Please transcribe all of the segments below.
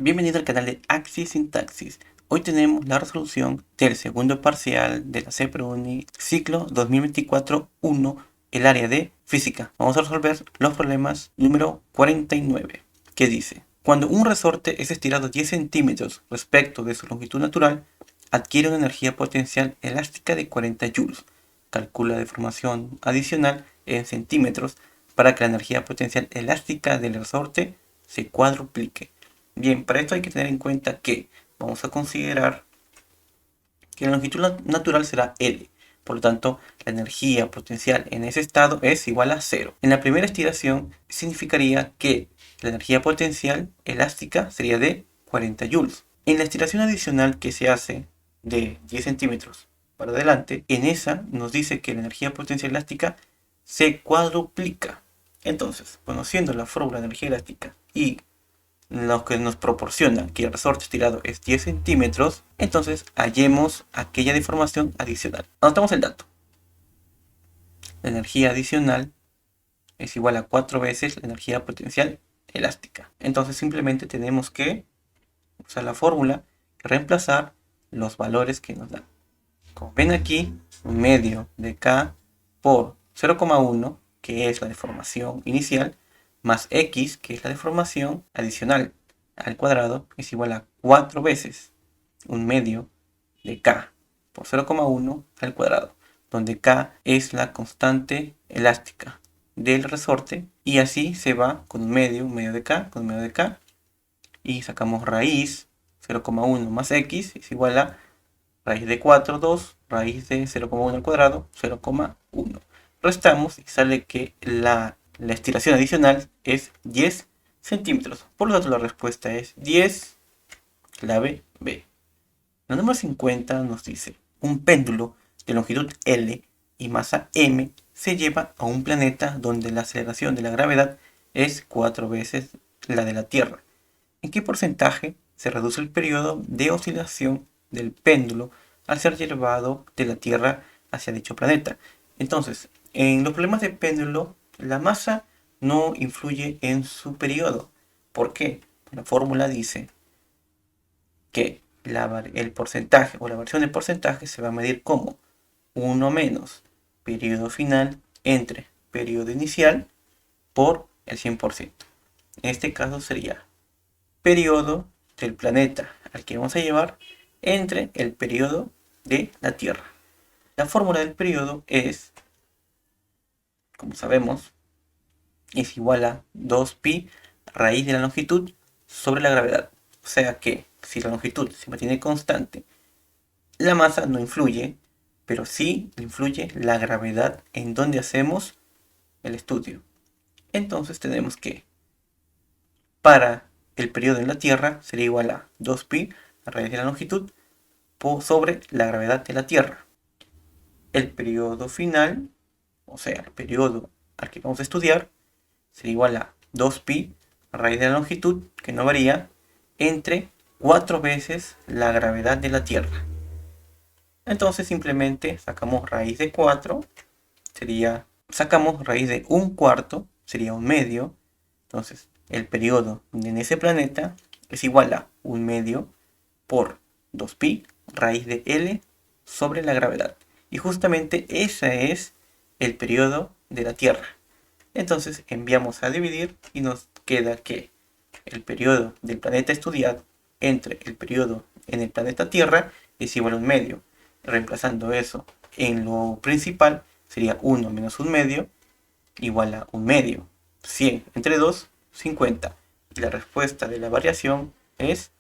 Bienvenido al canal de Axis Sintaxis. Hoy tenemos la resolución del segundo parcial de la CEPRUNI ciclo 2024-1, el área de física. Vamos a resolver los problemas número 49, que dice: cuando un resorte es estirado 10 centímetros respecto de su longitud natural, adquiere una energía potencial elástica de 40 joules. Calcula la deformación adicional en centímetros para que la energía potencial elástica del resorte se cuadruplique. Bien, para esto hay que tener en cuenta que vamos a considerar que la longitud natural será L. Por lo tanto, la energía potencial en ese estado es igual a 0. En la primera estiración significaría que la energía potencial elástica sería de 40 joules. En la estiración adicional que se hace de 10 centímetros para adelante, en esa nos dice que la energía potencial elástica se cuadruplica. Entonces, conociendo la fórmula de energía elástica y lo que nos proporciona que el resorte estirado es 10 centímetros, entonces hallemos aquella deformación adicional. Anotamos el dato. La energía adicional es igual a 4 veces la energía potencial elástica. Entonces simplemente tenemos que usar la fórmula y reemplazar los valores que nos dan. Como ven aquí, un medio de K por 0,1, que es la deformación inicial, más x, que es la deformación adicional al cuadrado, es igual a 4 veces un medio de K por 0,1 al cuadrado, donde K es la constante elástica del resorte, y así se va con un medio de K, con un medio de K, y sacamos raíz 0,1 más x es igual a raíz de 4, 2, raíz de 0,1 al cuadrado, 0,1. Restamos y sale que la estiración adicional es 10 centímetros. Por lo tanto, la respuesta es 10, clave B. La número 50 nos dice: un péndulo de longitud L y masa M se lleva a un planeta donde la aceleración de la gravedad es 4 veces la de la Tierra. ¿En qué porcentaje se reduce el periodo de oscilación del péndulo al ser llevado de la Tierra hacia dicho planeta? Entonces, en los problemas de péndulo, la masa no influye en su periodo. ¿Por qué? La fórmula dice que el porcentaje o la variación de porcentaje se va a medir como 1 menos periodo final entre periodo inicial por el 100%. En este caso sería periodo del planeta al que vamos a llevar entre el periodo de la Tierra. La fórmula del periodo es, como sabemos, es igual a 2pi raíz de la longitud sobre la gravedad. O sea que si la longitud se mantiene constante, la masa no influye, pero sí influye la gravedad en donde hacemos el estudio. Entonces tenemos que, para el periodo en la Tierra, sería igual a 2pi raíz de la longitud sobre la gravedad de la Tierra. El periodo final, o sea, el periodo al que vamos a estudiar, sería igual a 2pi raíz de la longitud, que no varía, entre 4 veces la gravedad de la Tierra. Entonces simplemente sacamos raíz de 4, sacamos raíz de un cuarto, sería un medio. Entonces el periodo en ese planeta es igual a un medio por 2pi raíz de L sobre la gravedad. Y justamente ese es el periodo de la Tierra. Entonces enviamos a dividir y nos queda que el periodo del planeta estudiado entre el periodo en el planeta Tierra es igual a un medio. Reemplazando eso en lo principal, sería 1 menos un medio igual a un medio. 100 entre 2, 50. Y la respuesta de la variación es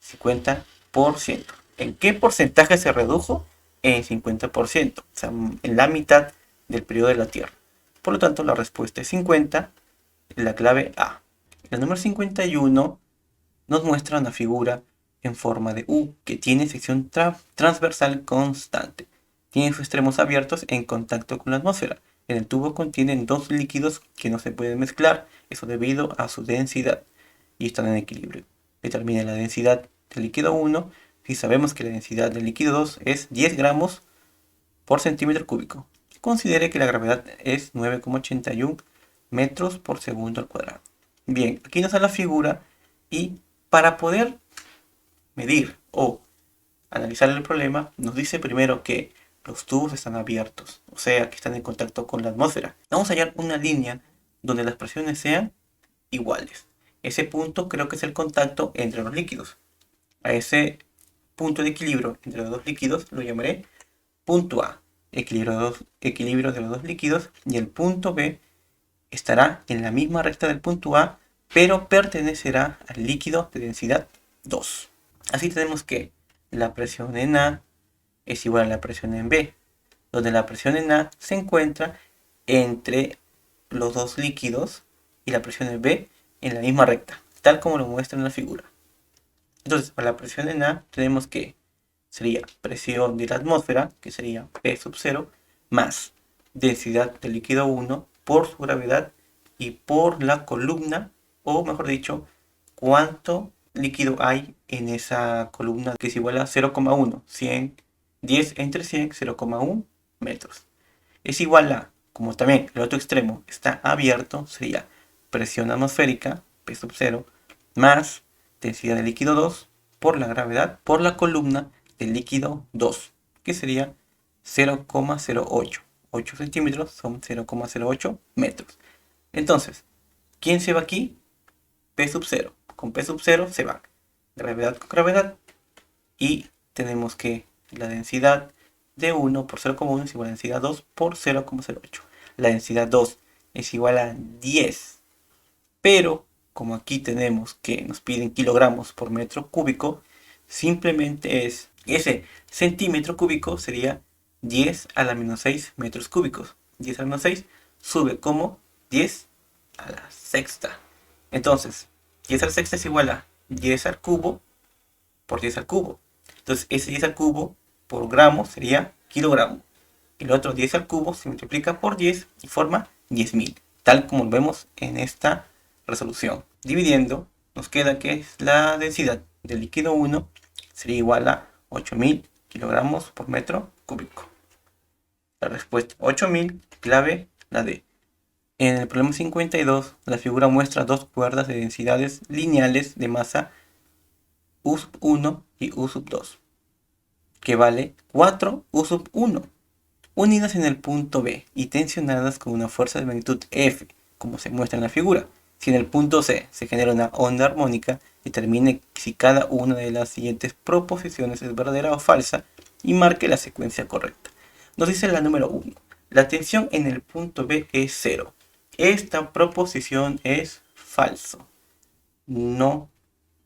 50%. ¿En qué porcentaje se redujo? En 50%, o sea, en la mitad del periodo de la Tierra. Por lo tanto, la respuesta es 50, la clave A. La número 51 nos muestra una figura en forma de U que tiene sección transversal constante. Tiene sus extremos abiertos en contacto con la atmósfera. En el tubo contienen dos líquidos que no se pueden mezclar, eso debido a su densidad, y están en equilibrio. Determina la densidad del líquido 1 si sabemos que la densidad del líquido 2 es 10 gramos por centímetro cúbico. Considere que la gravedad es 9,81 metros por segundo al cuadrado. Bien, aquí nos da la figura y Para poder medir o analizar el problema, nos dice primero que los tubos están abiertos, o sea que están en contacto con la atmósfera. Vamos a hallar una línea donde las presiones sean iguales. Ese punto creo que es el contacto entre los líquidos. A ese punto de equilibrio entre los dos líquidos lo llamaré punto A, equilibrio de los dos líquidos, y el punto B estará en la misma recta del punto A, pero pertenecerá al líquido de densidad 2. Así tenemos que la presión en A es igual a la presión en B, donde la presión en A se encuentra entre los dos líquidos y la presión en B en la misma recta, tal como lo muestra en la figura. Entonces, para la presión en A tenemos que sería presión de la atmósfera, que sería P sub 0, más densidad del líquido 1 por su gravedad y por la columna, o mejor dicho, cuánto líquido hay en esa columna, que es igual a 0,1, 10 entre 100, 0,1 metros. Es igual a, como también el otro extremo está abierto, sería presión atmosférica, P sub 0, más densidad del líquido 2 por la gravedad por la columna del líquido 2, que sería 0,08. 8 centímetros son 0,08 metros. Entonces, ¿quién se va aquí? P sub 0. Con P sub 0 se va gravedad con gravedad y tenemos que la densidad de 1 por 0,1 es igual a densidad 2 por 0,08. La densidad 2 es igual a 10. Pero como aquí tenemos que nos piden kilogramos por metro cúbico, simplemente es ese centímetro cúbico sería 10 a la menos 6 metros cúbicos. 10 a la menos 6 sube como 10 a la sexta. Entonces, 10 a la sexta es igual a 10 al cubo por 10 al cubo. Entonces, ese 10 al cubo por gramo sería kilogramo. Y el otro 10 al cubo se multiplica por 10 y forma 10.000, tal como lo vemos en esta resolución. Dividiendo, nos queda que la densidad del líquido 1 sería igual a 8.000 kilogramos por metro cúbico. La respuesta 8.000, clave la D. En el problema 52, la figura muestra dos cuerdas de densidades lineales de masa U sub 1 y U sub 2, que vale 4 U sub 1, unidas en el punto B y tensionadas con una fuerza de magnitud F, como se muestra en la figura. Si en el punto C se genera una onda armónica, determine si cada una de las siguientes proposiciones es verdadera o falsa y marque la secuencia correcta. Nos dice la número 1. La tensión en el punto B es 0. Esta proposición es falso. No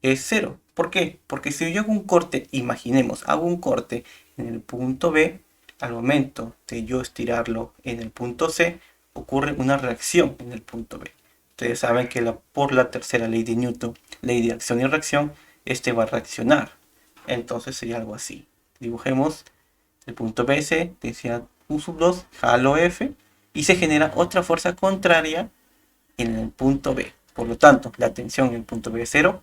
es 0. ¿Por qué? Porque si yo hago un corte, imaginemos, hago un corte en el punto B, al momento de yo estirarlo en el punto C, ocurre una reacción en el punto B. Ustedes saben que por la tercera ley de Newton, ley de acción y reacción, este va a reaccionar. Entonces sería algo así. Dibujemos el punto BC, densidad U sub 2, jalo F, y se genera otra fuerza contraria en el punto B. Por lo tanto, la tensión en el punto B es 0,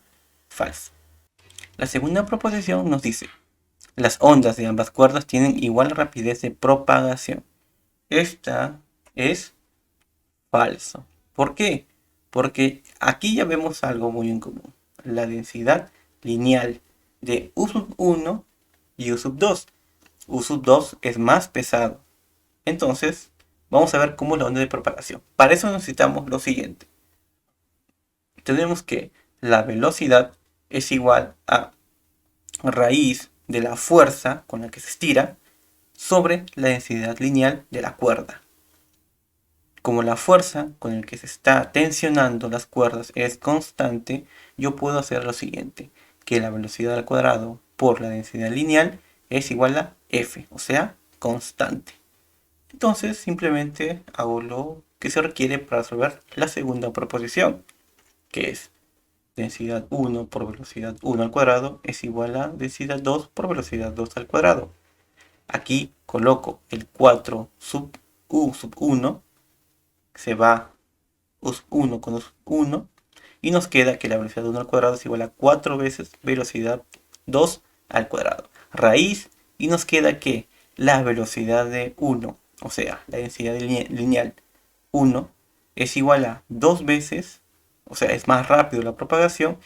falso. La segunda proposición nos dice, las ondas de ambas cuerdas tienen igual rapidez de propagación. Esta es falso. ¿Por qué? Porque aquí ya vemos algo muy en común. La densidad lineal de U sub 1 y U sub 2. U sub 2 es más pesado. Entonces, vamos a ver cómo es la onda de propagación. Para eso necesitamos lo siguiente. Tenemos que la velocidad es igual a raíz de la fuerza con la que se estira sobre la densidad lineal de la cuerda. Como la fuerza con la que se está tensionando las cuerdas es constante, yo puedo hacer lo siguiente, que la velocidad al cuadrado por la densidad lineal es igual a F, o sea, constante. Entonces simplemente hago lo que se requiere para resolver la segunda proposición, que es densidad 1 por velocidad 1 al cuadrado es igual a densidad 2 por velocidad 2 al cuadrado. Aquí coloco el 4 sub U sub 1, se va U sub 1 con U sub 1, y nos queda que la velocidad 1 al cuadrado es igual a 4 veces velocidad 2 al cuadrado. Raíz, y nos queda que la velocidad de 1, o sea, la densidad lineal 1, es igual a 2 veces, o sea, es más rápido la propagación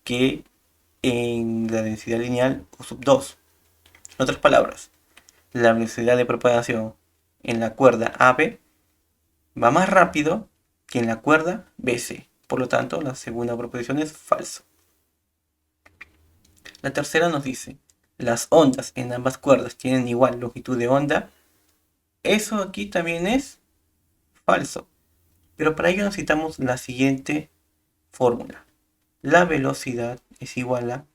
que en la densidad lineal U sub 2. En otras palabras, la velocidad de propagación en la cuerda AB va más rápido que en la cuerda BC. Por lo tanto, la segunda proposición es falso. La tercera nos dice, las ondas en ambas cuerdas tienen igual longitud de onda. Eso aquí también es falso. Pero para ello necesitamos la siguiente fórmula. La velocidad es igual a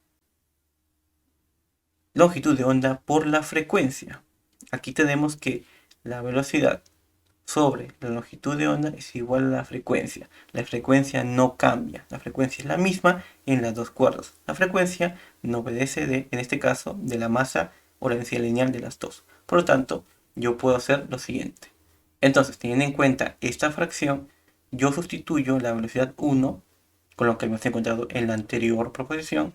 longitud de onda por la frecuencia. Aquí tenemos que la velocidad sobre la longitud de onda es igual a la frecuencia. La frecuencia no cambia. La frecuencia es la misma en las dos cuerdas. La frecuencia no obedece en este caso, de la masa o la densidad lineal de las dos. Por lo tanto, yo puedo hacer lo siguiente. Entonces, teniendo en cuenta esta fracción, yo sustituyo la velocidad 1 con lo que hemos encontrado en la anterior proposición.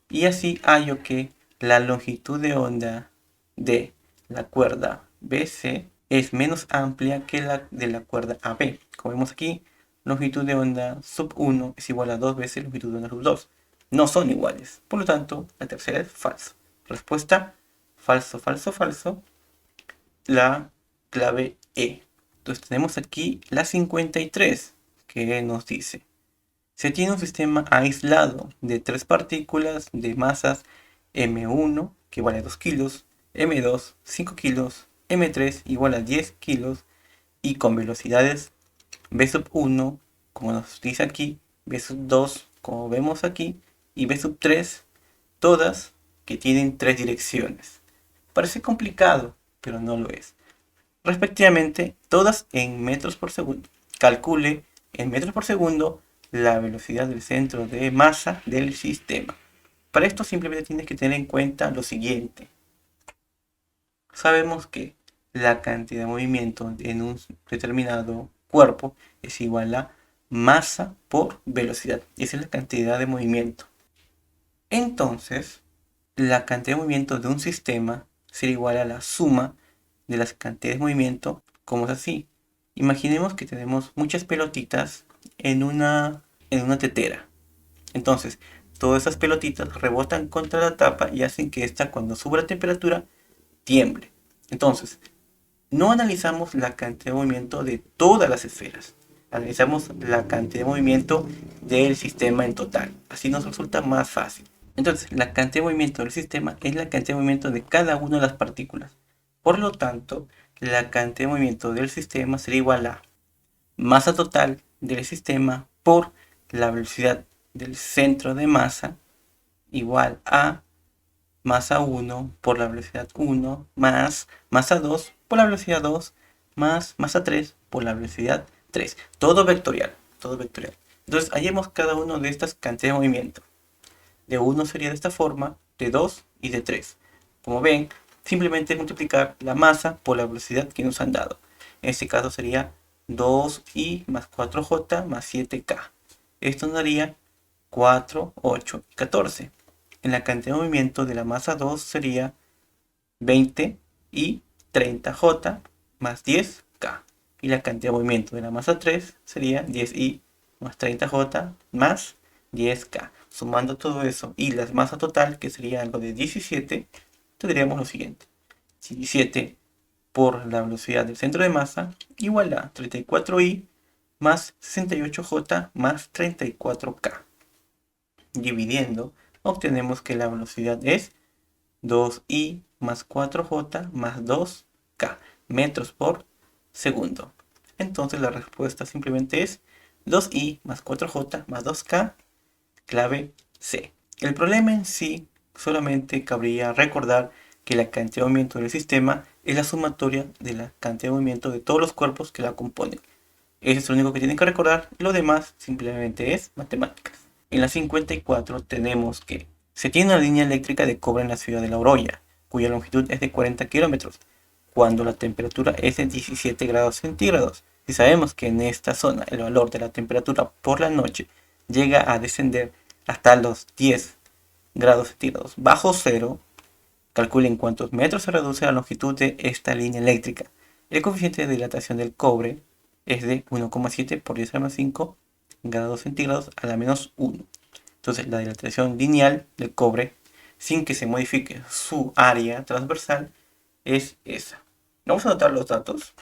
Y así hallo que la longitud de onda de la cuerda BC es menos amplia que la de la cuerda AB. Como vemos aquí, longitud de onda sub 1 es igual a 2 veces longitud de onda sub 2. No son iguales. Por lo tanto, la tercera es falso. Respuesta, falso, falso, falso. La clave E. Entonces tenemos aquí la 53 que nos dice: se tiene un sistema aislado de tres partículas de masas M1 que vale 2 kilos, M2 5 kilos, M3 igual a 10 kilos y con velocidades v sub 1 como nos dice aquí, v sub 2 como vemos aquí y v sub 3, todas que tienen tres direcciones. Parece complicado, pero no lo es. Respectivamente, todas en metros por segundo. Calcule en metros por segundo la velocidad del centro de masa del sistema. Para esto simplemente tienes que tener en cuenta lo siguiente. Sabemos que la cantidad de movimiento en un determinado cuerpo es igual a masa por velocidad. Esa es la cantidad de movimiento. Entonces, la cantidad de movimiento de un sistema será igual a la suma de las cantidades de movimiento, como es así. Imaginemos que tenemos muchas pelotitas en una tetera. Entonces, todas esas pelotitas rebotan contra la tapa y hacen que esta, cuando sube la temperatura, tiemble. Entonces, no analizamos la cantidad de movimiento de todas las esferas. Analizamos la cantidad de movimiento del sistema en total. Así nos resulta más fácil. Entonces, la cantidad de movimiento del sistema es la cantidad de movimiento de cada una de las partículas. Por lo tanto, la cantidad de movimiento del sistema será igual a masa total del sistema por la velocidad del centro de masa igual a masa 1 por la velocidad 1 más masa 2 por la velocidad 2 más masa 3 por la velocidad 3. Todo vectorial, todo vectorial. Entonces hallemos cada uno de estas cantidades de movimiento. De 1 sería de esta forma, de 2 y de 3. Como ven, simplemente multiplicar la masa por la velocidad que nos han dado. En este caso sería 2i más 4j más 7k. Esto nos daría 4, 8 y 14. En la cantidad de movimiento de la masa 2 sería 20 y 30j más 10k. Y la cantidad de movimiento de la masa 3 sería 10i más 30j más 10k. Sumando todo eso y la masa total, que sería algo de 17, tendríamos lo siguiente. 17 por la velocidad del centro de masa igual a 34i más 68j más 34k. Dividiendo, obtenemos que la velocidad es 2i más 4j más 2k metros por segundo. Entonces la respuesta simplemente es 2i más 4j más 2k, clave C. El problema en sí solamente cabría recordar que la cantidad de movimiento del sistema es la sumatoria de la cantidad de movimiento de todos los cuerpos que la componen. Eso es lo único que tienen que recordar, lo demás simplemente es matemáticas. En la 54 tenemos que se tiene una línea eléctrica de cobre en la ciudad de La Oroya, cuya longitud es de 40 kilómetros, cuando la temperatura es de 17 grados centígrados. Si sabemos que en esta zona el valor de la temperatura por la noche llega a descender hasta los 10 grados centígrados bajo cero, calculen cuántos metros se reduce la longitud de esta línea eléctrica. El coeficiente de dilatación del cobre es de 1,7 por 10 a la menos 5 grados centígrados a la menos 1. Entonces la dilatación lineal del cobre, sin que se modifique su área transversal, es esa. Vamos a anotar los datos.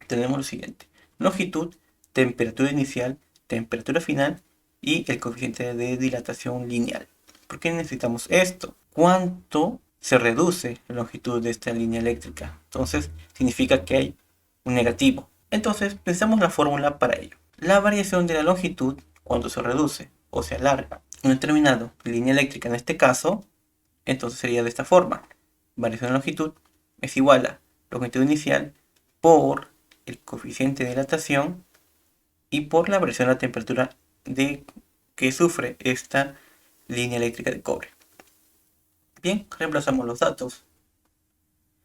Tenemos lo siguiente: longitud, temperatura inicial, temperatura final y el coeficiente de dilatación lineal. ¿Por qué necesitamos esto? ¿Cuánto se reduce la longitud de esta línea eléctrica? Entonces significa que hay un negativo. Entonces pensamos la fórmula para ello. La variación de la longitud cuando se reduce o se alarga un determinado línea eléctrica, en este caso, entonces sería de esta forma: variación de longitud es igual a longitud inicial por el coeficiente de dilatación y por la variación de la temperatura que sufre esta línea eléctrica de cobre. Bien, reemplazamos los datos.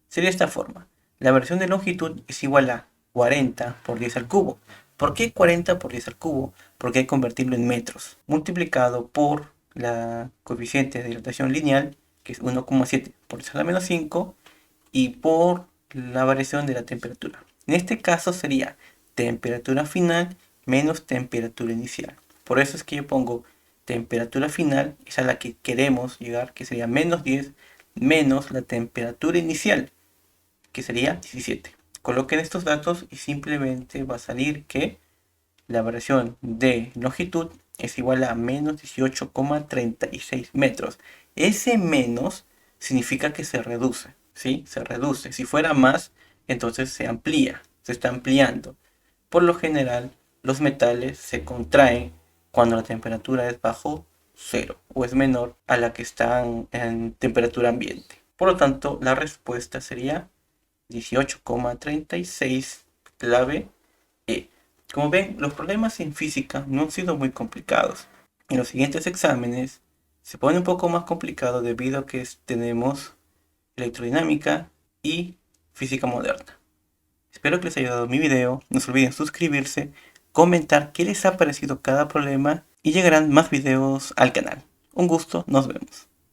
Sería de esta forma: la variación de longitud es igual a 40 por 10 al cubo. ¿Por qué 40 por 10 al cubo? Porque hay que convertirlo en metros, multiplicado por la coeficiente de dilatación lineal, que es 1,7 por 10 a la menos 5, y por la variación de la temperatura. En este caso sería temperatura final menos temperatura inicial. Por eso es que yo pongo temperatura final, es a la que queremos llegar, que sería menos 10, menos la temperatura inicial, que sería 17. Coloquen estos datos y simplemente va a salir que la variación de longitud es igual a menos 18,36 metros. Ese menos significa que se reduce, ¿sí? Se reduce. Si fuera más, entonces se amplía, se está ampliando. Por lo general, los metales se contraen cuando la temperatura es bajo cero o es menor a la que están en temperatura ambiente. Por lo tanto, la respuesta sería 18,36, clave E. Como ven, los problemas en física no han sido muy complicados. En los siguientes exámenes se pone un poco más complicado debido a que tenemos electrodinámica y física moderna. Espero que les haya ayudado mi video. No se olviden suscribirse, comentar qué les ha parecido cada problema y llegarán más videos al canal. Un gusto, nos vemos.